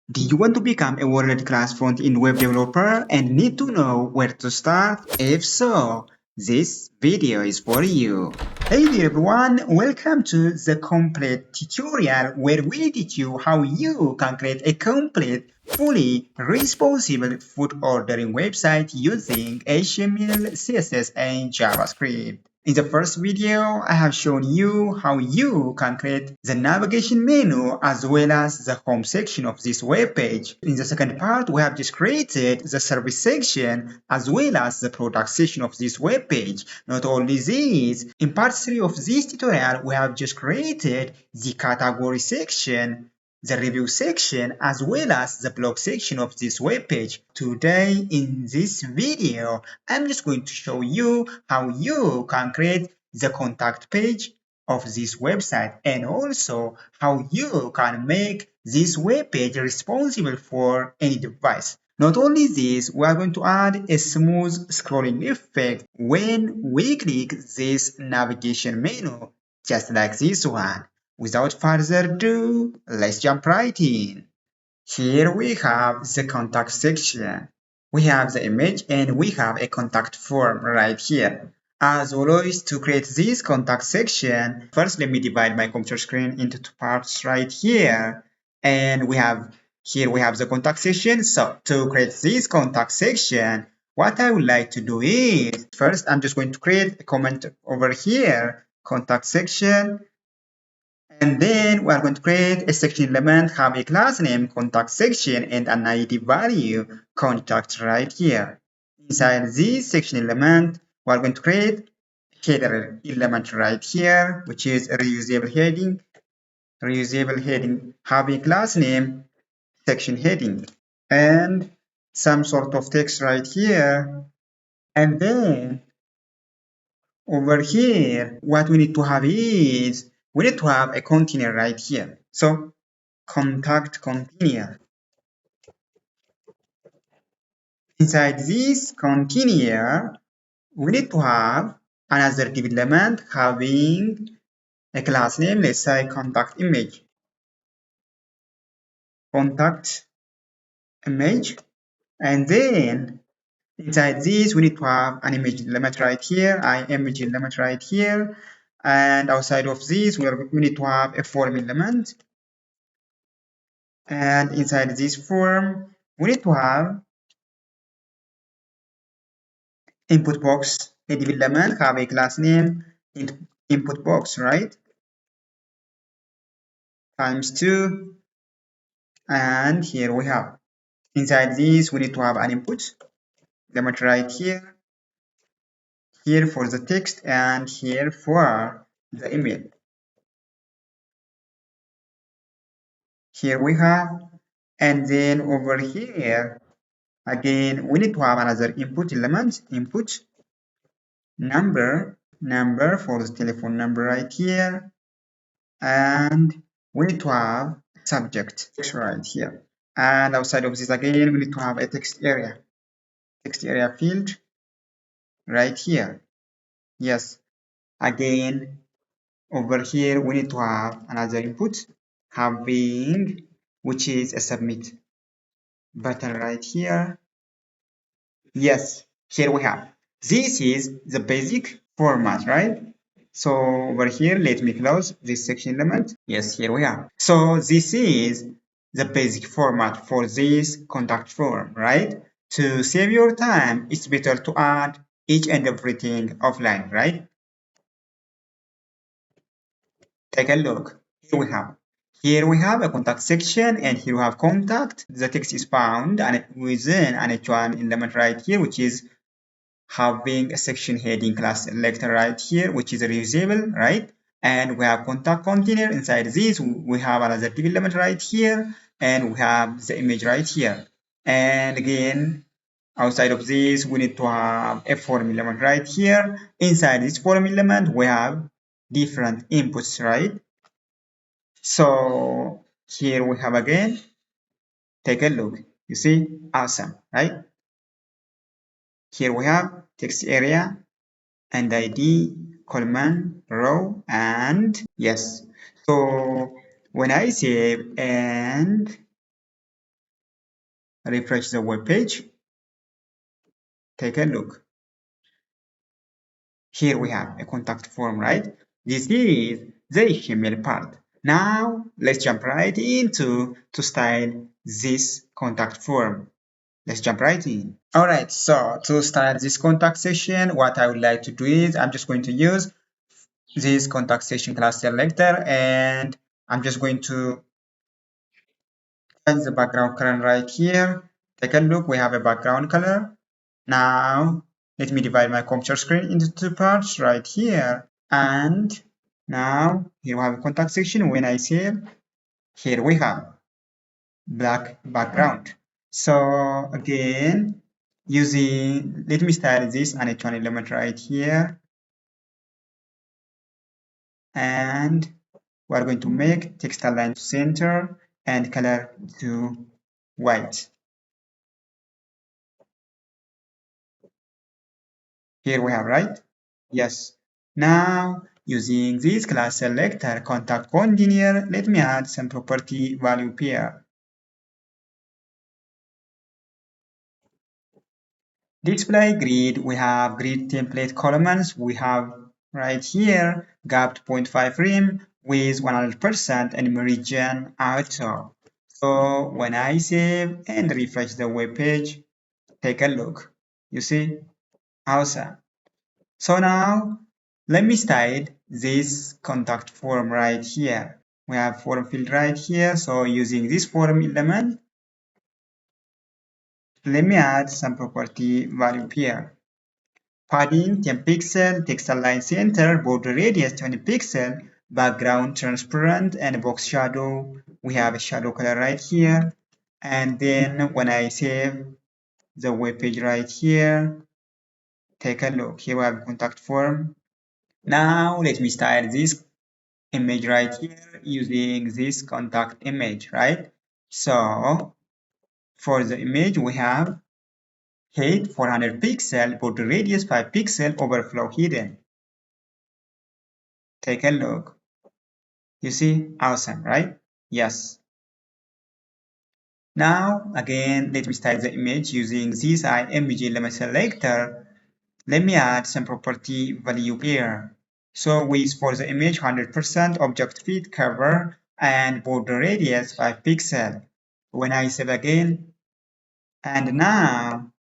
Do you want to become a world-class front-end web developer and need to know where to start? If so, this video is for you. Hey there everyone, welcome to the complete tutorial where we teach you how you can create a complete, fully responsive food ordering website using HTML, CSS, and JavaScript. In the first video, I have shown you how you can create the navigation menu as well as the home section of this web page. In the second part, we have just created the service section as well as the product section of this web page. Not only this, in part 3 of this tutorial, we have just created the category section, the review section, as well as the blog section of this web page. Today in this video, I'm just going to show you how you can create the contact page of this website and also how you can make this web page responsible for any device. Not only this, we are going to add a smooth scrolling effect when we click this navigation menu, just like this one. Without further ado, let's jump right in. Here we have the contact section. We have the image and we have a contact form right here. As always, to create this contact section, first let me divide my computer screen into two parts right here. And here we have the contact section. So to create this contact section, what I would like to do is, first I'm just going to create a comment over here, contact section. And then we are going to create a section element, have a class name, contact section, and an ID value, contact right here. Inside this section element, we are going to create header element right here, which is a reusable heading. Reusable heading, have a class name, section heading, and some sort of text right here. And then over here, what we need to have is, we need to have a container right here. So contact container. Inside this container, we need to have another div element having a class name, let's say contact image. Contact image. And then inside this, we need to have an image element right here, an image element right here. And outside of this, we need to have a form element. And inside this form, we need to have input box, a div element, have a class name, input box, right? Times 2. And here we have. Inside this, we need to have an input element right here. Here for the text and here for the email. Here we have. And then over here, again, we need to have another input element, input number for the telephone number right here. And we need to have subject right here. And outside of this again, we need to have a text area field right here. Yes, again, over here, we need to have another input having, which is a submit button right here. Yes, here we have. This is the basic format, right? So over here, let me close this section element. Yes, here we are. So this is the basic format for this contact form, right? To save your time, it's better to add each and everything offline, right? Take a look. Here we have a contact section, and here we have contact. The text is found and within an H1 element right here, which is having a section heading class selector right here, which is reusable, right? And we have contact container. Inside this, we have another div element right here, and we have the image right here. And again, outside of this, we need to have a form element right here. Inside this form element, we have different inputs, right? So here we have again, take a look. You see, awesome, right? Here we have text area and ID, column, row, and yes. So when I save and refresh the web page, take a look. Here we have a contact form, right? This is the HTML part. Now let's jump right into to style this contact form. Let's jump right in. Alright, so to start this contact section, what I would like to do is I'm just going to use this contact section class selector, and I'm just going to change the background color right here. Take a look, we have a background color. Now let me divide my computer screen into two parts right here. And now here we have a contact section. When I save, here we have black background. So again, using, let me style this and a 20 element right here. And we're going to make text align to center and color to white. Here we have, right? Yes. Now, using this class selector contact container, let me add some property value pair. Display grid, we have grid template columns. We have right here gapped 0.5 rim with 100% and meridian auto. So when I save and refresh the web page, take a look. You see? Awesome. So now let me style this contact form right here. We have form field right here. So using this form element, let me add some property value here. Padding 10 pixel, text align center, border radius 20 pixel, background transparent, and box shadow. We have a shadow color right here. And then when I save the web page right here, take a look. Here we have contact form. Now let me style this image right here using this contact image, right? So for the image, we have height 400 pixel, border radius 5 pixel, overflow hidden. Take a look. You see? Awesome, right? Yes. Now, again, let me style the image using this image element selector. Let me add some property value here. So with for the image 100% object fit cover and border radius 5 pixel. When I save again, and now,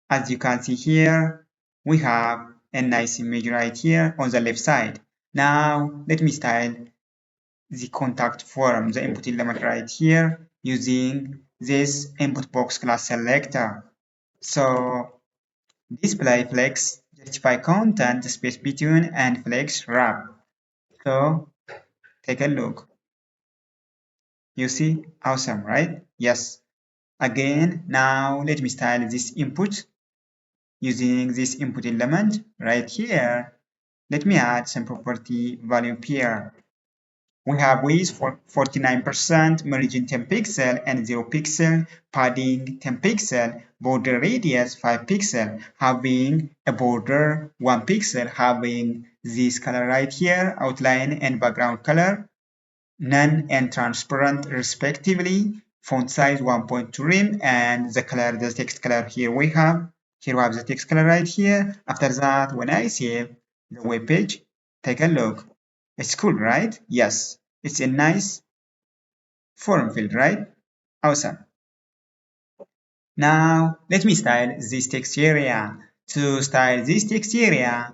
as you can see here, we have a nice image right here on the left side. Now, let me style the contact form, the input element right here, using this input box class selector. So display flex, justify content, space between, and flex wrap. So take a look. You see? Awesome, right? Yes. Again, now let me style this input using this input element right here. Let me add some property value pair. We have width for 49%, margin 10 pixel and 0 pixel, padding 10 pixel, border radius 5 pixel, having a border 1 pixel, having this color right here, outline and background color, none and transparent respectively, font size 1.2 rim, and the color, the text color here we have the text color right here. After that, when I save the web page, take a look. It's cool, right? Yes, it's a nice form field, right? Awesome. Now, let me style this text area. To style this text area,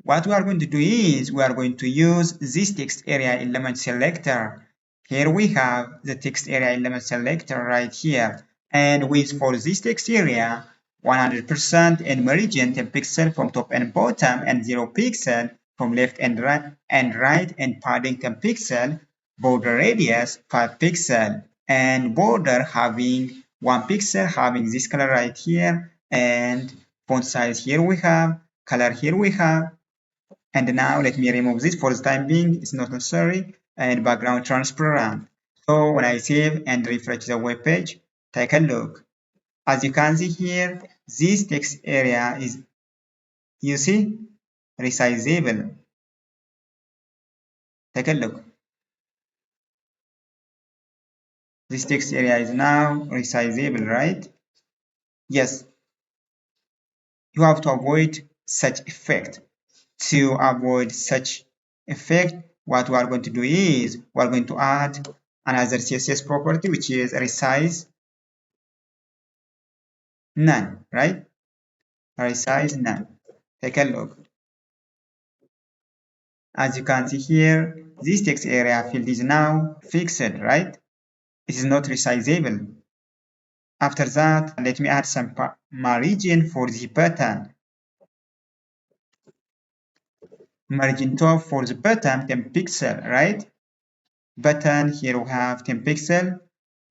what we are going to do is we are going to use this text area element selector. Here we have the text area element selector right here. And with for this text area, 100% and meridian 10 pixel from top and bottom and 0 pixel from left and right and padding 10 pixel, border radius 5 pixel, and border having 1 pixel, having this color right here, and font size here we have, color here we have. And now let me remove this for the time being, it's not necessary, and background transparent. So when I save and refresh the web page, take a look. As you can see here, this text area is, you see, resizable. Take a look. This text area is now resizable, right? Yes, you have to avoid such effect. To avoid such effect, what we are going to do is we are going to add another CSS property, which is resize none, right? Resize none. Take a look. As you can see here, this text area field is now fixed, right? It is not resizable. After that, let me add some margin for the button. Margin top for the button 10 pixel, right? Button here we have 10 pixel.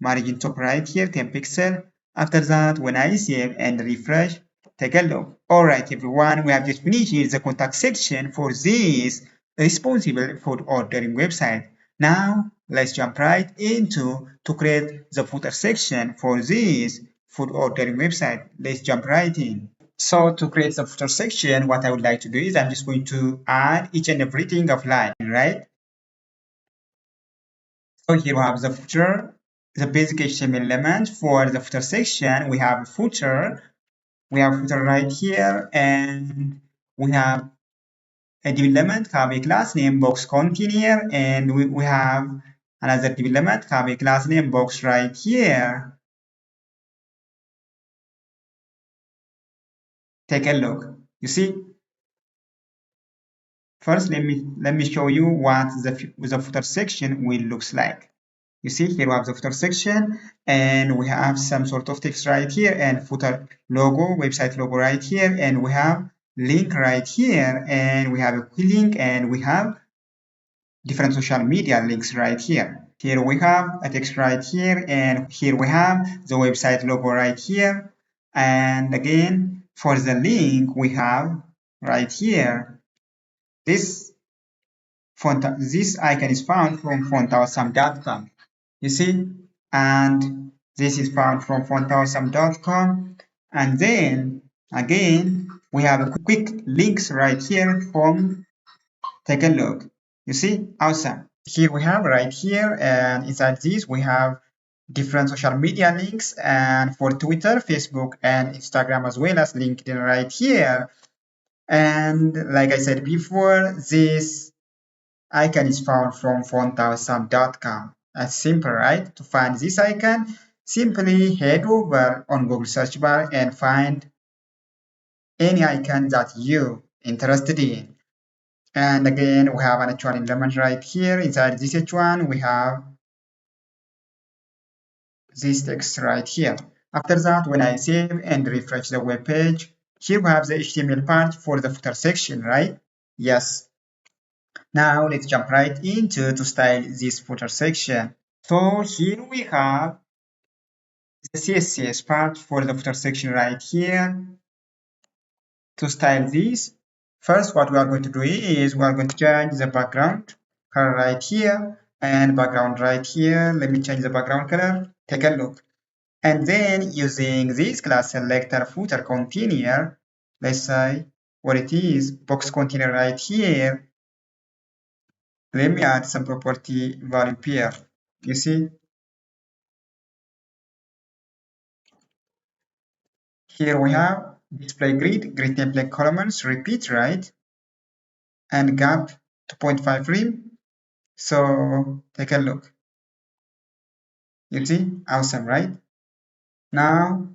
Margin top right here 10 pixel. After that, when I save and refresh, take a look. Alright everyone, we have just finished the contact section for this responsible for ordering website. Now let's jump right into to create the footer section for this food ordering website. Let's jump right in. So to create the footer section, what I would like to do is I'm just going to add each and everything offline, right? So here we have the footer, the basic HTML element for the footer section. We have footer, right here, and we have a div element have a class name box container, and we have another div element have a class name box right here. Take a look. You see, first let me show you what the footer section will looks like. You see here we have the footer section and we have some sort of text right here and footer logo, website logo right here, and we have link right here, and we have a quick link, and we have different social media links right here. Here we have a text right here, and here we have the website logo right here. And again, for the link we have right here this this icon is found from fontawesome.com. You see, and this is found from fontawesome.com. And then again, we have a quick links right here from, take a look. You see, awesome. Here we have right here, and inside this we have different social media links, and for Twitter, Facebook, and Instagram, as well as LinkedIn right here. And like I said before, this icon is found from fontawesome.com. That's simple, right? To find this icon, simply head over on Google search bar and find any icon that you interested in. And again, we have an H1 element right here. Inside this H1, we have this text right here. After that, when I save and refresh the web page, here we have the HTML part for the footer section, right? Yes. Now let's jump right into to style this footer section. So here we have the CSS part for the footer section right here. To style this, first what we are going to do is we are going to change the background color right here and background right here. Let me change the background color. Take a look. And then using this class selector footer container, let's say what it is, box container right here. Let me add some property value pair. You see, here we have display grid template columns, repeat, right? And gap 2.5 rim. So take a look. You see, awesome, right? Now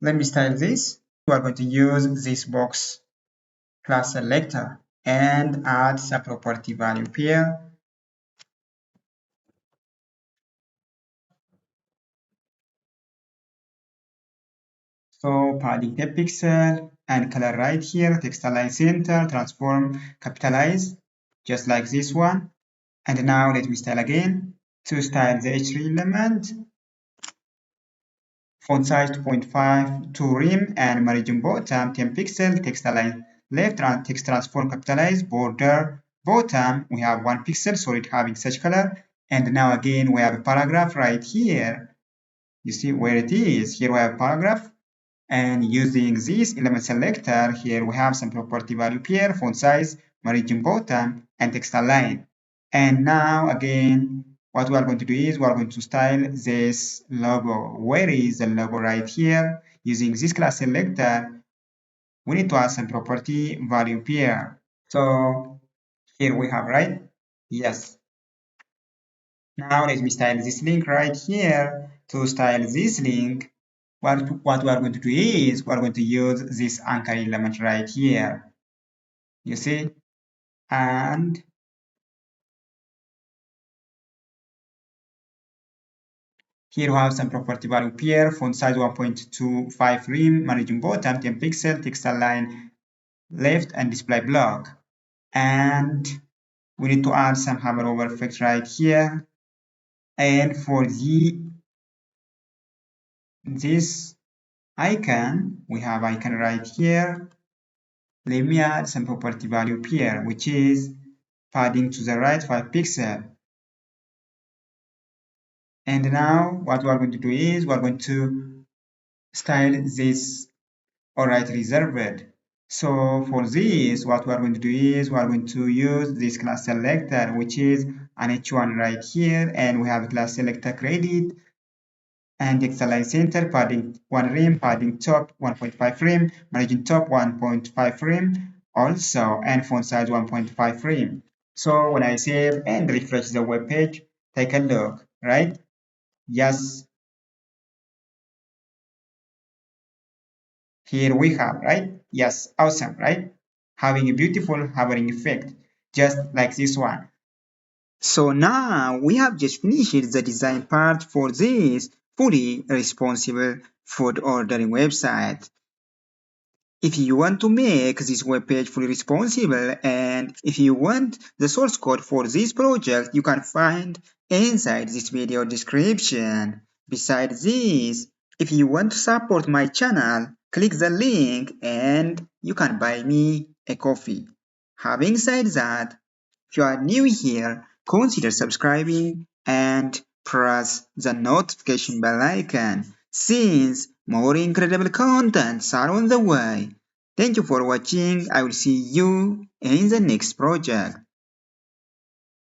let me style this. We are going to use this box class selector and add some property value pair. So padding 10 pixel and color right here, text align center, transform, capitalize, just like this one. And now let me style again. To style the H3 element, font size 2.5 to rim and margin bottom 10 pixel, text align left, text transform, capitalize, border bottom, we have 1 pixel, so it having such color. And now again, we have a paragraph right here. You see where it is. Here we have paragraph. And using this element selector, here we have some property value pair, font size, margin bottom, and text align. And now again, what we are going to do is we are going to style this logo. Where is the logo right here? using this class selector, we need to add some property value pair. So here we have, right? Yes. Now let me style this link right here. To style this link, what we are going to do is we are going to use this anchor element right here. You see? And here we have some property value pair, font size 1.25 rem, margin bottom 10 pixel, text align left, and display block. And we need to add some hover over effect right here. And for this icon, we have icon right here. Let me add some property value pair, which is padding to the right 5 pixel. And now what we are going to do is we are going to style this alright reserved. So for this, what we are going to do is we are going to use this class selector, which is an h1 right here, and we have class selector credit and XLI center, padding 1 rem, padding top 1.5 rem, margin top 1.5 rem, also, and font size 1.5 rem. So when I save and refresh the web page, take a look, right? Yes, here we have, right? Yes, awesome, right? Having a beautiful hovering effect, just like this one. So now we have just finished the design part for this fully responsive food ordering website. If you want to make this web page fully responsible and if you want the source code for this project, you can find inside this video description. Besides this, if you want to support my channel, click the link and you can buy me a coffee. Having said that, if you are new here, consider subscribing and press the notification bell icon since more incredible contents are on the way. Thank you for watching. I will see you in the next project.